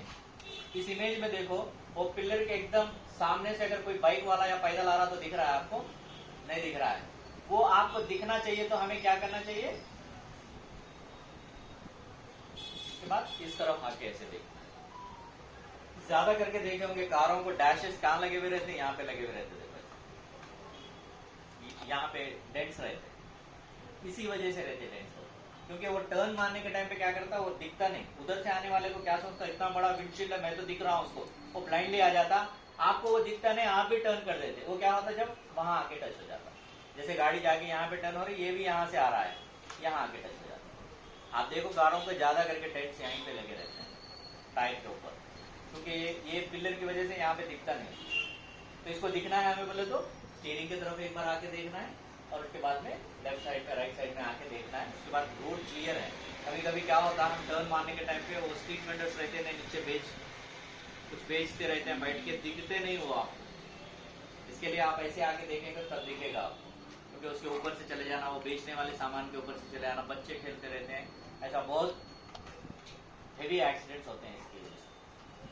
इस इमेज में, देखो वो पिलर के एकदम सामने से अगर कोई बाइक वाला या पैदल आ रहा तो दिख रहा है आपको, नहीं दिख रहा है। वो आपको दिखना चाहिए तो हमें क्या करना चाहिए, इसके बाद इस तरफ आके ऐसे देखना है। ज्यादा करके देखे होंगे कारों को डैशेस कहां लगे हुए रहते हैं, यहाँ पे लगे हुए रहते, देखो यहाँ पे डेंट्स रहते, इसी वजह से रहते डेंट्स, क्योंकि वो टर्न मारने के टाइम पे क्या करता है, वो दिखता नहीं। उधर से आने वाले को क्या सोचता है, इतना बड़ा विंडशील्ड है मैं तो दिख रहा हूँ उसको, वो ब्लाइंडली आ जाता, आपको वो दिखता नहीं, आप भी टर्न कर देते। वो क्या होता है, जब वहां आके टच हो जाता, जैसे गाड़ी जाके यहाँ पे टर्न हो रही, ये भी यहाँ से आ रहा है, यहाँ आके टच हो जाता। आप देखो कारों पे ज्यादा करके डेंट्स यहीं पे लगे रहते हैं टायर के ऊपर, क्योंकि ये पिलर की वजह से यहाँ पे दिखता नहीं। तो इसको दिखना है हमें, बोले तो स्टीयरिंग की तरफ एक बार आके देखना है, और उसके बाद में लेफ्ट साइड पे राइट साइड में आके देखना है। उसके बाद रोड क्लियर है। कभी कभी क्या होता है, हम टर्न मारने के टाइम पे वो स्ट्रीट वेंडर्स रहते हैं नीचे कुछ बेचते रहते हैं, बैठ के दिखते नहीं वो आपको। इसके लिए आप ऐसे आके देखेंगे तब दिखेगा आपको, क्योंकि उसके ऊपर से चले जाना, वो बेचने वाले सामान के ऊपर से चले जाना, बच्चे खेलते रहते हैं, ऐसा बहुत हेवी एक्सीडेंट्स होते हैं इसकी वजह से।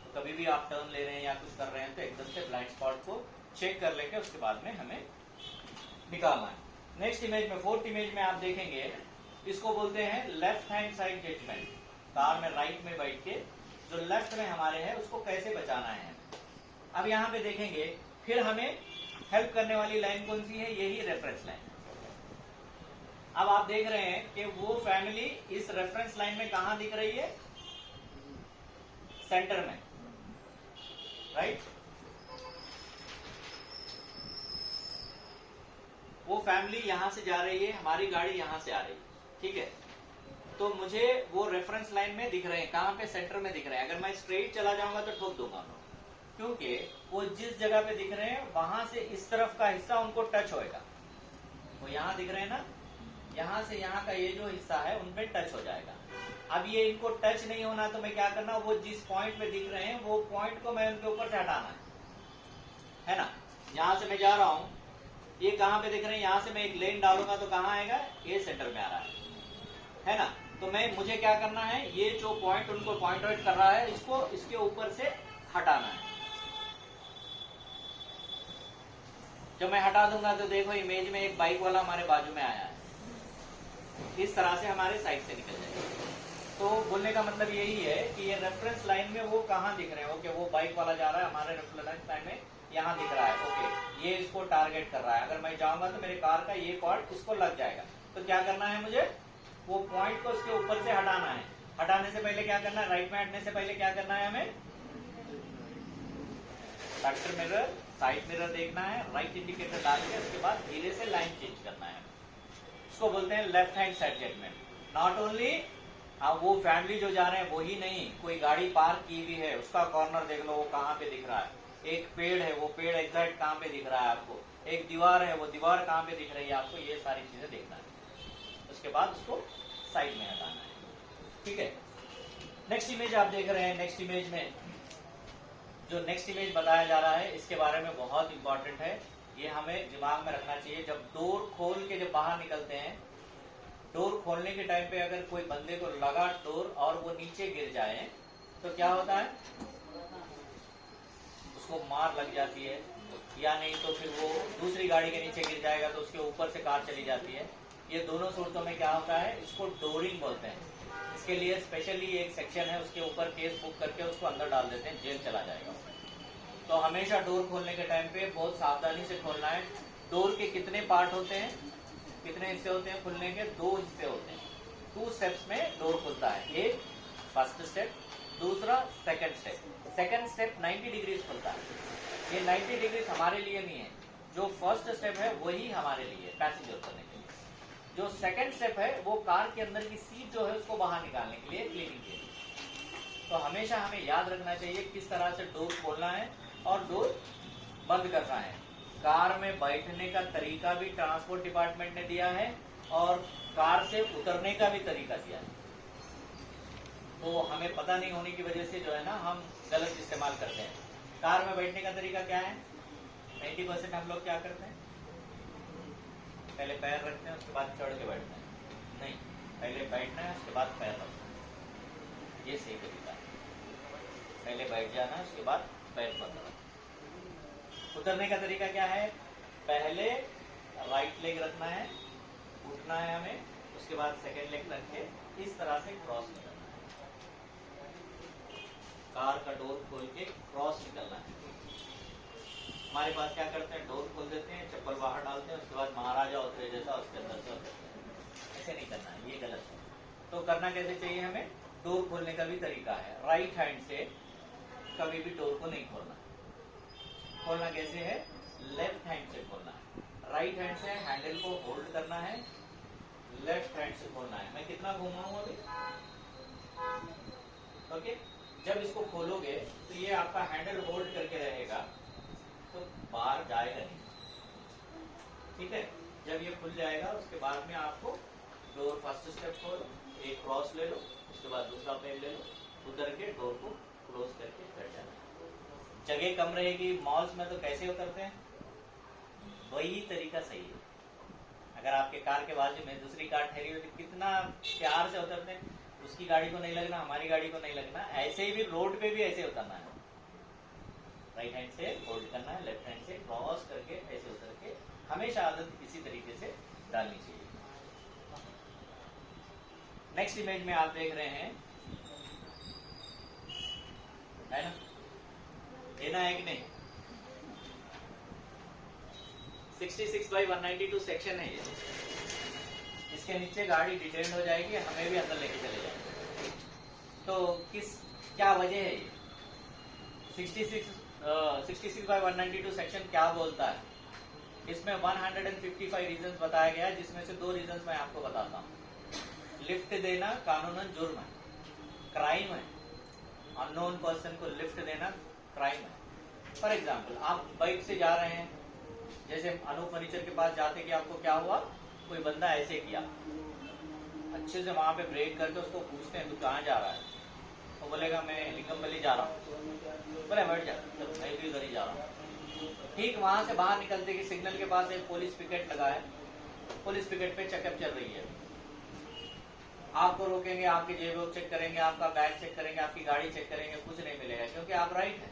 तो कभी भी आप टर्न ले रहे हैं या कुछ कर रहे हैं तो एकदम से ब्लाइंड स्पॉट को चेक कर लेंगे, उसके बाद में हमें निकालना है। नेक्स्ट इमेज में, फोर्थ इमेज में आप देखेंगे, इसको बोलते हैं left hand side judgement. Car में राइट में बैठ के जो लेफ्ट में हमारे है उसको कैसे बचाना है। अब यहाँ पे देखेंगे, फिर हमें हेल्प करने वाली लाइन कौन सी है, यही रेफरेंस लाइन। अब आप देख रहे हैं कि वो फैमिली इस रेफरेंस लाइन में कहां दिख रही है, सेंटर में, राइट। वो फैमिली यहां से जा रही है, हमारी गाड़ी यहां से आ रही है, ठीक है। तो मुझे वो रेफरेंस लाइन में दिख रहे हैं, कहां पे, सेंटर में दिख रहे हैं। अगर मैं स्ट्रेट चला जाऊंगा तो ठोक दूंगा, क्योंकि वो जिस जगह पे दिख रहे हैं वहां से इस तरफ का हिस्सा उनको टच होएगा। वो यहां दिख रहे हैं ना, यहां से यहां का ये जो हिस्सा है उनपे टच हो जाएगा। अब ये इनको टच नहीं होना तो मैं क्या करना, वो जिस पॉइंट पे दिख रहे हैं वो पॉइंट को मैं उनके ऊपर से हटाना है ना। यहां से मैं जा रहा हूं, ये कहां पे दिख रहे हैं, यहां से मैं एक लेन डालूंगा तो कहां आएगा, ये सेंटर में आ रहा है ना। तो मुझे क्या करना है, ये जो पॉइंट उनको पॉइंट आउट कर रहा है, इसको इसके ऊपर से हटाना है। जब मैं हटा दूंगा तो देखो इमेज में एक बाइक वाला हमारे बाजू में आया है, इस तरह से हमारे साइड से निकल जाएगा। तो बोलने का मतलब यही है कि ये रेफरेंस लाइन में वो कहां दिख रहे हैं, ओके वो बाइक वाला जा रहा है, हमारे रेफरेंस लाइन में यहाँ दिख रहा है, ओके ये इसको टारगेट कर रहा है। अगर मैं जाऊंगा तो मेरे कार का ये पार्ट इसको लग जाएगा। तो क्या करना है मुझे, वो पॉइंट को उसके ऊपर से हटाना है। हटाने से पहले क्या करना है, राइट में हटने से पहले क्या करना है, हमें फैक्टर मिरर, साइड मिरर देखना है, राइट इंडिकेटर डाल के उसके बाद धीरे से लाइन चेंज करना है। इसको बोलते हैं left hand side judgement. Not only वो फैमिली जो जा रहे हैं वही नहीं, कोई गाड़ी पार्क की हुई है उसका कॉर्नर देख लो वो कहाँ पे दिख रहा है, एक पेड़ है वो पेड़ एग्जैक्ट कहाँ पे दिख रहा है आपको, एक दीवार है वो दीवार कहाँ पे दिख रही है आपको, ये सारी चीजें देखना है। उसके बाद उसको साइड में हटाना है, ठीक है। नेक्स्ट इमेज आप देख रहे हैं, नेक्स्ट इमेज में जो नेक्स्ट इमेज बताया जा रहा है इसके बारे में बहुत इंपॉर्टेंट है, ये हमें दिमाग में रखना चाहिए। जब डोर खोल के जब बाहर निकलते हैं, डोर खोलने के टाइम पे अगर कोई बंदे को लगा डोर और वो नीचे गिर जाए तो क्या होता है, उसको मार लग जाती है, या नहीं तो फिर वो दूसरी गाड़ी के नीचे गिर जाएगा तो उसके ऊपर से कार चली जाती है। ये दोनों सूरतों में क्या होता है, इसको डोरिंग बोलते हैं। इसके लिए स्पेशली एक सेक्शन है, उसके ऊपर केस बुक करके उसको अंदर डाल देते हैं, जेल चला जाएगा। तो हमेशा डोर खोलने के टाइम पे बहुत सावधानी से खोलना है। डोर के कितने पार्ट होते हैं, कितने हिस्से होते हैं खुलने के, 2 हिस्से होते हैं। 2 स्टेप्स में डोर खुलता है, एक फर्स्ट स्टेप। दूसरा second step. Second step 90 degrees खुलता है। ये 90 डिग्रीज हमारे लिए नहीं है, जो फर्स्ट स्टेप है वही हमारे लिए पैसेंजर करने के लिए। जो सेकंड स्टेप है वो कार के अंदर की सीट जो है उसको बाहर निकालने के लिए, क्लीनिंग के लिए। तो हमेशा हमें याद रखना चाहिए किस तरह से डोर खोलना है और डोर बंद करना है। कार में बैठने का तरीका भी ट्रांसपोर्ट डिपार्टमेंट ने दिया है और कार से उतरने का भी तरीका दिया है। तो हमें पता नहीं होने की वजह से जो है ना हम गलत इस्तेमाल करते हैं। कार में बैठने का तरीका क्या है? 90% हम लोग क्या करते हैं? पहले पैर रखते हैं, उसके बाद चढ़ के बैठते हैं। नहीं, पहले बैठना है, उसके बाद पैर रखना है। ये सही तरीका है। पहले बैठ जाना है, उसके बाद पैर पकड़ना। उतरने का तरीका क्या है? पहले राइट लेग रखना है, उठना है हमें, उसके बाद सेकेंड लेग रख के इस तरह से क्रॉस निकलना है। कार का डोर खोल के क्रॉस निकलना है। हमारे पास क्या करते हैं, डोर खोल देते हैं, चप्पल बाहर डालते हैं, उसके बाद महाराजा उतरे जैसा उसके अंदर से उतरते हैं। ऐसे नहीं करना है, ये गलत है। तो करना कैसे चाहिए हमें? डोर खोलने का भी तरीका है। राइट हैंड से कभी भी डोर को नहीं खोलना। खोलना कैसे है? लेफ्ट हैंड से खोलना है। राइट हैंड से हैंडल को होल्ड करना है, लेफ्ट हैंड से खोलना है। मैं कितना घुमाऊं अभी? ओके। जब इसको खोलोगे तो ये आपका हैंडल होल्ड करके रहेगा, तो बाहर जाएगा नहीं। ठीक है। जब ये खुल जाएगा उसके बाद में आपको डोर फर्स्ट स्टेप खोलो, एक क्रॉस ले लो, उसके बाद दूसरा पैर ले लो, उतर के डोर को क्लोज करके बैठ जाना। जगह कम रहेगी, मॉल्स में तो कैसे उतरते हैं? वही तरीका सही है। अगर आपके कार के बाजू में दूसरी कार ठहरी हुई तो कितना प्यार से उतरते हैं। उसकी गाड़ी को नहीं लगना, हमारी गाड़ी को नहीं लगना। ऐसे ही भी रोड पे भी ऐसे उतरना है। राइट हैंड से होल्ड करना है, लेफ्ट हैंड से क्रॉस करके ऐसे उतर के, हमेशा आदत इसी तरीके से डालनी चाहिए। नेक्स्ट इमेज में आप देख रहे हैं, है ना? लेना है कि नहीं? 66/192 सेक्शन है ये। इसके नीचे गाड़ी डिटेन हो जाएगी, हमें भी अंदर लेके चले जाएंगे। तो क्या वजह है ये? 66/192 सेक्शन क्या बोलता है? इसमें 155 रीजंस बताया गया है, जिसमें से 2 रीजंस मैं आपको बताता हूँ। लिफ्ट देना कानूनन जुर्म है, क्राइम है। अननोन पर्सन को लिफ्ट देना क्राइम है। फॉर एग्जाम्पल, आप बाइक से जा रहे हैं, जैसे अनूप फर्नीचर के पास जाते कि आपको क्या हुआ, कोई बंदा ऐसे किया, अच्छे से वहां पे ब्रेक करके उसको पूछते हैं तू कहाँ जा रहा है? तो बोलेगा मैं लिंगमबली जा रहा हूँ। बोले बैठ जा, मैं भी उधर ही जा रहा हूँ। ठीक वहां से बाहर निकलते कि सिग्नल के पास एक पुलिस पिकेट लगा है, पुलिस पिकेट पे चेकअप चल रही है। आपको रोकेंगे, आपके जेब चेक करेंगे, आपका बैग चेक करेंगे, आपकी गाड़ी चेक करेंगे, कुछ नहीं मिलेगा क्योंकि आप राइट हैं।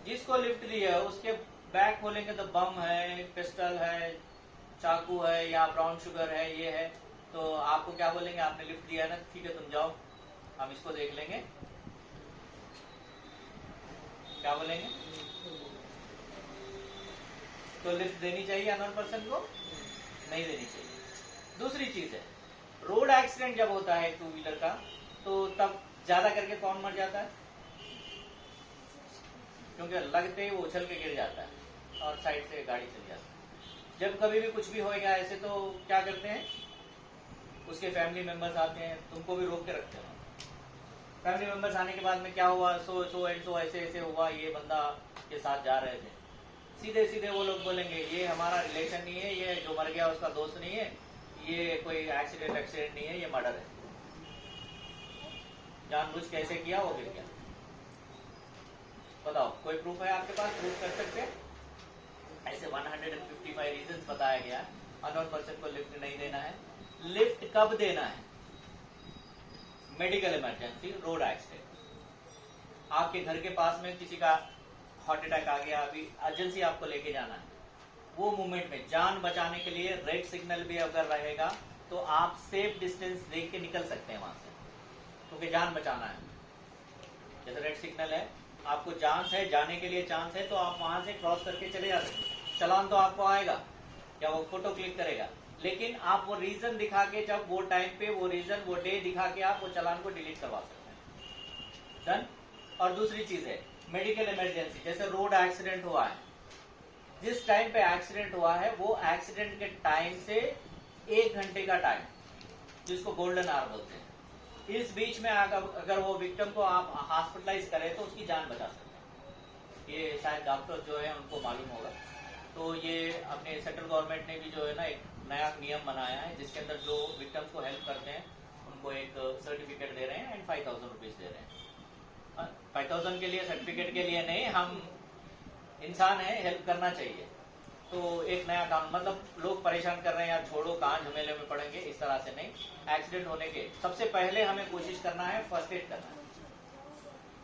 जिसको लिफ्ट दी है उसके बैग खोलेंगे तो बम है, पिस्टल है, चाकू है या ब्राउन शुगर है, ये है। तो आपको क्या बोलेंगे? आपने लिफ्ट दिया ना, ठीक है तुम जाओ, हम इसको देख लेंगे। क्या बोलेंगे? तो लिफ्ट देनी चाहिए अननोन पर्सन को? नहीं देनी चाहिए। दूसरी चीज है, रोड एक्सीडेंट जब होता है टू व्हीलर का, तो तब ज्यादा करके कौन मर जाता है? क्योंकि लगते ही वो उछल के गिर जाता है और साइड से गाड़ी चल जाती है। जब कभी भी कुछ भी होएगा ऐसे तो क्या करते हैं? उसके फैमिली मेंबर्स आते हैं, तुमको भी रोक के रखते हैं। फैमिली मेंबर्स आने के बाद में क्या हुआ, सो एंड सो ऐसे ऐसे हुआ, ये बंदा के साथ जा रहे थे। सीधे सीधे वो लोग बोलेंगे ये हमारा रिलेशन नहीं है, ये जो मर गया उसका दोस्त नहीं है, ये कोई एक्सीडेंट नहीं है, ये मर्डर है। जानबूझ कैसे किया, वो गिर गया। बताओ, कोई प्रूफ है आपके पास? प्रूफ कर सकते हैं? ऐसे 155 रीजंस बताया गया अननोन पर्सन को लिफ्ट नहीं देना है। लिफ्ट कब देना है? Medical emergency, road accident. आपके घर के पास में किसी का हार्ट अटैक आ गया, अभी अर्जेंसी आपको लेके जाना है, वो मूवमेंट में जान बचाने के लिए रेड सिग्नल भी अगर रहेगा तो आप सेफ डिस्टेंस देख के निकल सकते हैं वहां से, क्योंकि जान बचाना है। जैसे रेड सिग्नल है, आपको चांस है जाने के लिए, चांस है तो आप वहां से क्रॉस करके चले जा सकते हैं। चलान तो आपको आएगा, क्या वो फोटो क्लिक करेगा? लेकिन आप वो रीजन दिखा के, जब वो टाइम पे वो रीजन, वो डे दिखा के आप वो चालान को डिलीट करवा सकते हैं। डन। और दूसरी चीज है मेडिकल इमरजेंसी, जैसे रोड एक्सीडेंट हुआ है, जिस टाइम पे एक्सीडेंट हुआ है वो एक्सीडेंट के टाइम से 1 घंटे का टाइम, जिसको गोल्डन आवर बोलते हैं, इस बीच में अगर वो विक्टिम को आप हॉस्पिटलाइज करें तो उसकी जान बचा सकते हैं। ये शायद डॉक्टर जो है उनको मालूम होगा। तो ये अपने सेंट्रल गवर्नमेंट ने भी जो है ना एक नया नियम बनाया है, जिसके अंदर जो विक्टिम्स को हेल्प करते हैं उनको एक सर्टिफिकेट दे रहे हैं एंड 5000 रुपीज दे रहे हैं। 5000 के लिए, सर्टिफिकेट के लिए नहीं, हम इंसान है, हेल्प करना चाहिए। तो एक नया काम, मतलब लोग परेशान कर रहे हैं यार छोड़ो कहाँ झमेले में पड़ेंगे, इस तरह से नहीं। एक्सीडेंट होने के सबसे पहले हमें कोशिश करना है फर्स्ट एड करना है,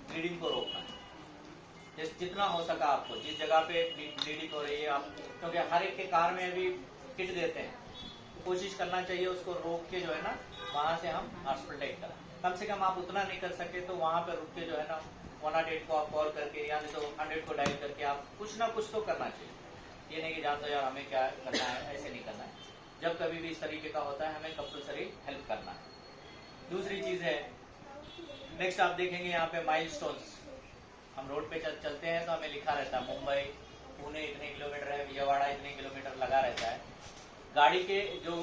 ब्लीडिंग को रोकना है जितना हो सका आपको। जिस जगह पे ब्लीडिंग हो रही है आप, क्योंकि हर एक के कार में अभी किट देते हैं, तो कोशिश करना चाहिए उसको रोक के जो है ना वहां से हम हॉस्पिटलाइज करें। कम से कम आप उतना नहीं कर सके तो वहां पे रुक के जो है ना 108 को आप कॉल करके या नहीं तो 100 को डायल करके आप कुछ ना कुछ तो करना चाहिए। ये नहीं कि जानते यार हमें क्या करना है, ऐसे नहीं करना है। जब कभी भी इस तरीके का होता है हमें कंपल्सरी हेल्प करना है। दूसरी चीज है, नेक्स्ट आप देखेंगे यहाँ पे माइलस्टोन्स। हम रोड पे चलते हैं तो हमें लिखा रहता है मुंबई पुणे इतने किलोमीटर है, विजयवाड़ा इतने किलोमीटर लगा रहता है। गाड़ी के जो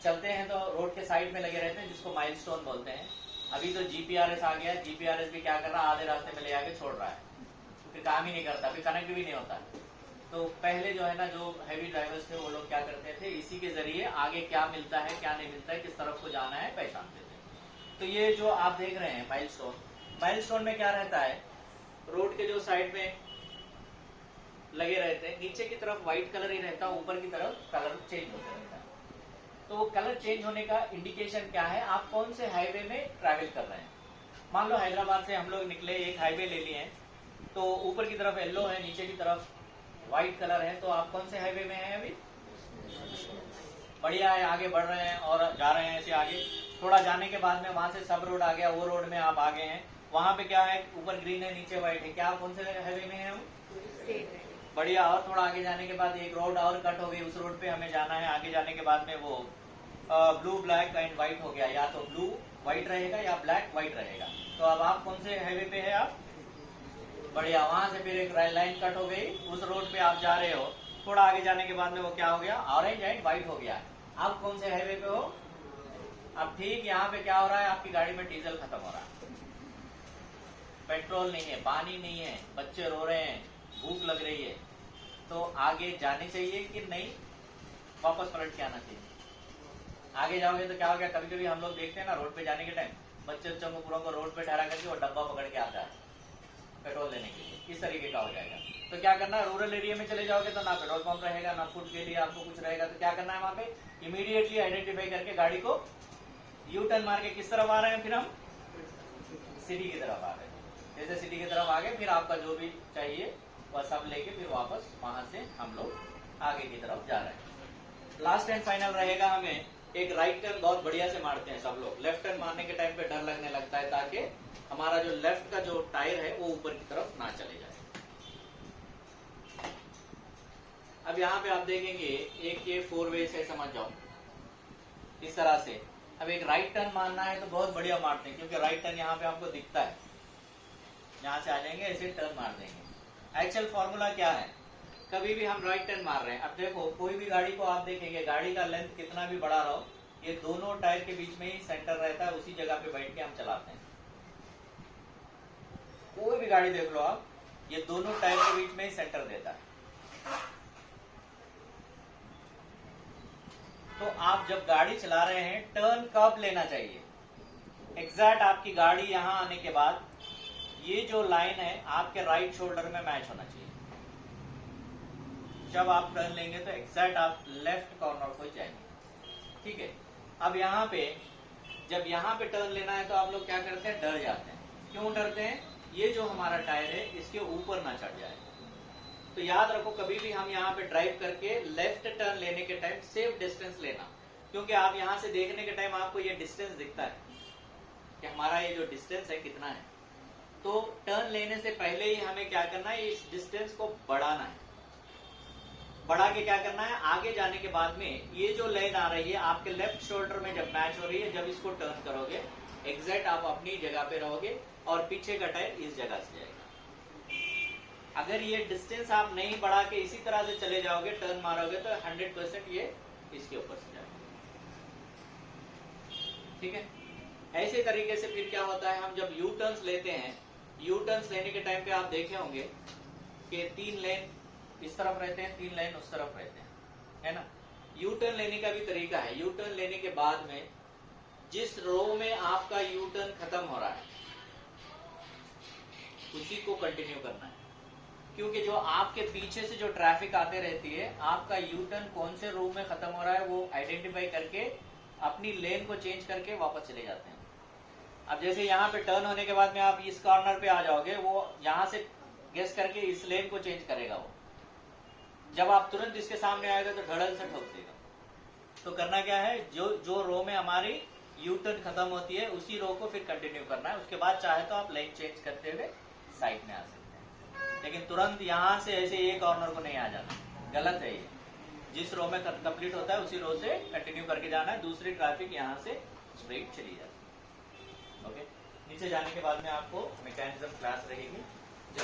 चलते हैं तो रोड के साइड में लगे रहते हैं, जिसको माइलस्टोन बोलते हैं। अभी तो जीपीआरएस आ गया है, जीपीआरएस भी क्या कर रहा है, आधे रास्ते में ले आके छोड़ रहा है, फिर काम ही नहीं करता, फिर कनेक्ट भी नहीं होता। तो पहले जो है ना जो हैवी ड्राइवर्स थे वो लोग क्या करते थे, इसी के जरिए आगे क्या मिलता है क्या नहीं मिलता है, किस तरफ को जाना है पहचानते थे। तो ये जो आप देख रहे हैं माइलस्टोन, माइलस्टोन में क्या रहता है, रोड के जो साइड में लगे रहते हैं, नीचे की तरफ व्हाइट कलर ही रहता है, ऊपर की तरफ कलर चेंज होता रहता है। तो वो कलर चेंज होने का इंडिकेशन क्या है, आप कौन से हाईवे में ट्रैवल कर रहे हैं। मान लो हैदराबाद से हम लोग निकले, एक हाईवे ले लिए हैं, तो ऊपर की तरफ येलो है, नीचे की तरफ व्हाइट कलर है, तो आप कौन से हाईवे में हैं अभी, बढ़िया है, आगे बढ़ रहे हैं और जा रहे हैं ऐसे आगे। थोड़ा जाने के बाद में वहां से सब रोड आ गया, वो रोड में आप आगे हैं, वहां पे क्या है, ऊपर ग्रीन है नीचे व्हाइट है, क्या कौन से हाईवे में है हम, बढ़िया। और थोड़ा आगे जाने के बाद एक रोड और कट हो गई, उस रोड पे हमें जाना है। आगे जाने के बाद में वो ब्लू ब्लैक एंड व्हाइट हो गया, या तो ब्लू व्हाइट रहेगा या ब्लैक व्हाइट रहेगा। तो अब आप कौन से हाईवे पे है आप, बढ़िया। वहां से फिर एक लाइन कट हो गई, उस रोड पे आप जा रहे हो, थोड़ा आगे जाने के बाद में वो क्या हो गया, ऑरेंज एंड व्हाइट हो गया। आप कौन से हाईवे पे हो, अब ठीक यहाँ पे क्या हो रहा है, आपकी गाड़ी में डीजल खत्म हो रहा है, पेट्रोल नहीं है, पानी नहीं है, बच्चे रो रहे हैं, भूख लग रही है, तो आगे जाने चाहिए कि नहीं, वापस पलट के आना चाहिए। आगे जाओगे तो क्या हो गया, कभी कभी हम लोग देखते हैं ना रोड पे जाने के टाइम बच्चे बच्चों को पूरा को रोड पे ठहरा करके वो डब्बा पकड़ के आता है पेट्रोल लेने के लिए, इस तरीके का हो जाएगा। तो क्या करना है, रूरल एरिया में चले जाओगे तो ना पेट्रोल पंप रहेगा, ना फूड के लिए आपको कुछ रहेगा, तो क्या करना है वहां पे इमीडिएटली आइडेंटिफाई करके गाड़ी को यू टर्न मार के किस तरफ आ रहे हैं, फिर हम सिटी की तरफ आ रहे हैं। जैसे सिटी की तरफ आ गए, फिर आपका जो भी चाहिए वह सब लेके फिर वापस वहां से हम लोग आगे की तरफ जा रहे हैं। लास्ट एंड फाइनल रहेगा, हमें एक राइट टर्न बहुत बढ़िया से मारते हैं सब लोग। लेफ्ट टर्न मारने के टाइम पे डर लगने लगता है, ताकि हमारा जो लेफ्ट का जो टायर है वो ऊपर की तरफ ना चले जाए। अब यहाँ पे आप देखेंगे एक ये 4 वे है, समझ जाओ इस तरह से। अब एक राइट टर्न मारना है तो बहुत बढ़िया मारते हैं, क्योंकि राइट टर्न यहाँ पे आपको दिखता है, यहाँ से आ जाएंगे ऐसे टर्न मार देंगे। एक्चुअल फॉर्मूला क्या है, कभी भी हम राइट टर्न मार रहे हैं, अब देखो कोई भी गाड़ी को आप देखेंगे, गाड़ी का लेंथ कितना भी बड़ा रहो, ये दोनों टायर के बीच में ही सेंटर रहता है, उसी जगह पे बैठ के हम चलाते हैं। कोई भी गाड़ी देख लो आप, ये दोनों टायर के बीच में ही सेंटर देता है। तो आप जब गाड़ी चला रहे हैं टर्न कब लेना चाहिए, एग्जैक्ट आपकी गाड़ी यहां आने के बाद ये जो लाइन है आपके राइट शोल्डर में मैच होना चाहिए। जब आप टर्न लेंगे तो एग्जैक्ट आप लेफ्ट कॉर्नर को जाएंगे, ठीक है। अब यहाँ पे जब यहाँ पे टर्न लेना है तो आप लोग क्या करते हैं, डर जाते हैं। क्यों डरते हैं, ये जो हमारा टायर है इसके ऊपर ना चढ़ जाए। तो याद रखो, कभी भी हम यहाँ पे ड्राइव करके लेफ्ट टर्न लेने के टाइम सेफ डिस्टेंस लेना, क्योंकि आप यहाँ से देखने के टाइम आपको ये डिस्टेंस दिखता है कि हमारा ये जो डिस्टेंस है कितना है। तो टर्न लेने से पहले ही हमें क्या करना है, इस डिस्टेंस को बढ़ाना है। बढ़ा के क्या करना है, आगे जाने के बाद में ये जो लेन आ रही है आपके लेफ्ट शोल्डर में जब मैच हो रही है, जब इसको टर्न करोगे एग्जैक्ट आप अपनी जगह पे रहोगे और पीछे का टायर इस जगह से जाएगा। अगर ये डिस्टेंस आप नहीं बढ़ा के इसी तरह से चले जाओगे, टर्न मारोगे तो 100% ये इसके ऊपर से जाएगा। ठीक है, ऐसे तरीके से फिर क्या होता है, हम जब यू टर्न्स लेते हैं, यू टर्न्स लेने के टाइम पे आप देखे होंगे कि 3 लेन इस तरफ रहते हैं, 3 लेन उस तरफ रहते हैं, है ना। यू टर्न लेने का भी तरीका है। यू टर्न लेने के बाद में जिस रो में आपका यू टर्न खत्म हो रहा है उसी को कंटिन्यू करना है, क्योंकि जो आपके पीछे से जो ट्रैफिक आते रहती है, आपका यू टर्न कौन से रो में खत्म हो रहा है वो आइडेंटिफाई करके अपनी लेन को चेंज करके वापस चले जाते हैं। अब जैसे यहाँ पे टर्न होने के बाद में आप इस कॉर्नर पे आ जाओगे, वो यहाँ से गेस करके इस लेन को चेंज करेगा। वो जब आप तुरंत इसके सामने आएगा तो धड़ल से ठोक देगा। तो करना क्या है, जो रो में हमारी यू टर्न खत्म होती है उसी रो को फिर कंटिन्यू करना है। उसके बाद चाहे तो आप लेन चेंज करते हुए साइड में आ सकते हैं, लेकिन तुरंत यहाँ से ऐसे एक कॉर्नर को नहीं आ जाना, गलत है ये। जिस रो में कंप्लीट होता है उसी रो से कंटिन्यू करके जाना है, दूसरी ट्रैफिक यहाँ से स्ट्रेट चली जाती है। ओके, नीचे जाने के बाद में आपको मैकेनिज्म क्लास रहेगी।